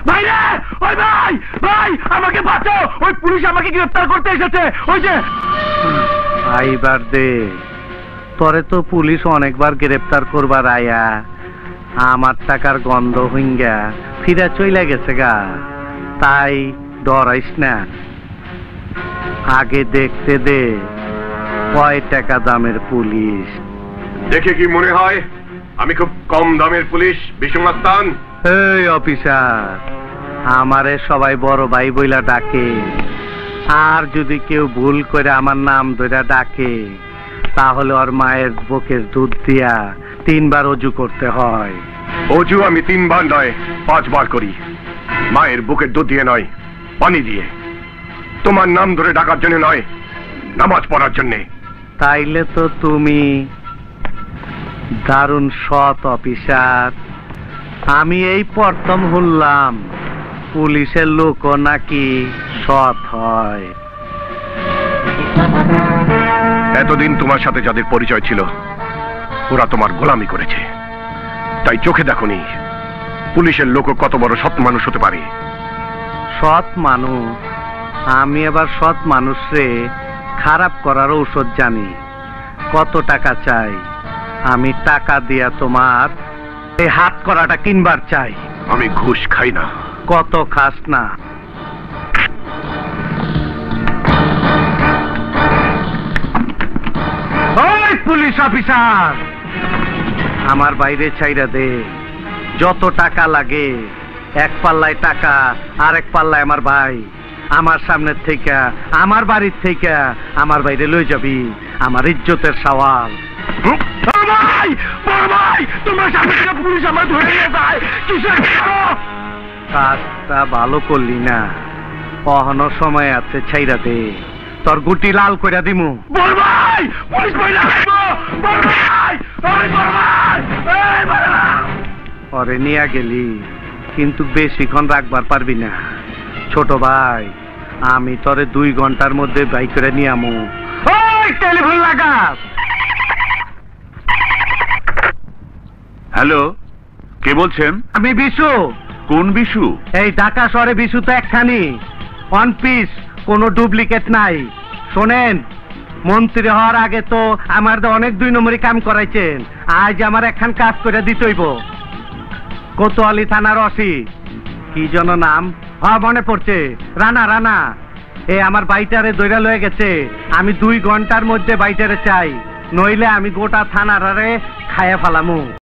ভাই রে, ওই ভাই ভাই আমাকে বাঁচাও, ওই পুলিশ আমাকে গ্রেফতার করতে এসেছে। ওই যে আইবার দে, তোরে তো পুলিশ অনেকবার গ্রেফতার করবার আয়া আমার টাকার গন্ধ হইঙ্গা ফিরা চইলা গেছে গা, তাই ডরাইস না। আগে দেখতে দে কয় টাকা দামের পুলিশ। দেখে কি মনে হয় আমি খুব কম দামের পুলিশ বিশ্বনাথন? এই অফিসার, আমারে সবাই বড় ভাই বইলা ডাকে, আর যদি কেউ ভুল করে আমার নাম ধরে ডাকে তাহলে ওর মায়ের বুকের দুধ দিয়া 3 বার অজু করতে হয়। অজু আমি 3 বার নয় 5 বার করি, মায়ের বুকের দুধ দিয়ে নয়, পানি দিয়ে। তোমার নাম ধরে ডাকার জন্য নয়, নামাজ পড়ার জন্য। তাইলে তো তুমি দারুণ সৎ অফিসার। আমি এই প্রথম শুনলাম পুলিশের লোকও নাকি সৎ হয়। এতদিন তোমার সাথে যাদের পরিচয় ছিল ওরা তোমার গোলামি করেছে, তাই চোখে দেখোনি পুলিশের লোক কত বড় সৎ মানুষ হতে পারে। সৎ মানুষ? আমি এবার সৎ মানুষরে খারাপ করার ঔষধ জানি। কত টাকা চাই? আমি টাকা দিয়া তোমার এই হাত করাটা কিনবার চাই। আমি ঘুষ খাই না। কত খাস না? ওই পুলিশ অফিসার, আমার বাইরে ছাইরা দে। যত টাকা লাগে, এক পাল্লায় টাকা আর এক পাল্লায় আমার ভাই। আমার সামনের থেকে, আমার বাড়ির থেকে আমার বাইরে লই যাবি, আমার ইজ্জতের সওয়াল। ভাই বড় ভাই, তোমার সামনে থেকে পুলিশ আমার ধরে নিয়ে যায়। কিসের কাজটা ভালো করলি না, কখনো সময় আছে, ছাইরা দে, তোর গুটি লাল কইরা দিমু। বড় ভাই, পুলিশ বইলা আসবো। বড় ভাই, ওই বড় ভাই, এই বড় ভাই। পরে নিয়ে গেলি কিন্তু বেশিক্ষণ রাখবার পারবি না। ছোট ভাই, আমি তোরে 2 ঘন্টার মধ্যে বাইক করে নিয়ে আমু। ওই টেলিফোন লাগা। হ্যালো, কে বলছেন? আমি বিশু। কোন বিশু? এই ঢাকা শহরে বিশু তো একখানি, 1 পিস, কোনো ডুপ্লিকেট নাই। শোনেন, মন্ত্রী হওয়ার আগে তো আমার অনেক 2 নম্বরই কাম করাইছেন, আজ আমার একখান কাজ করে দিতেইব। কোতোয়ালি থানার ওসি, কি যেন নাম? হ্যাঁ মনে পড়ছে, রানা। রানা এই আমার বাইটারে দইরা লয়ে গেছে। আমি 2 ঘন্টার মধ্যে বাইটারে চাই, নইলে আমি গোটা থানারে খায়া ফেলামু।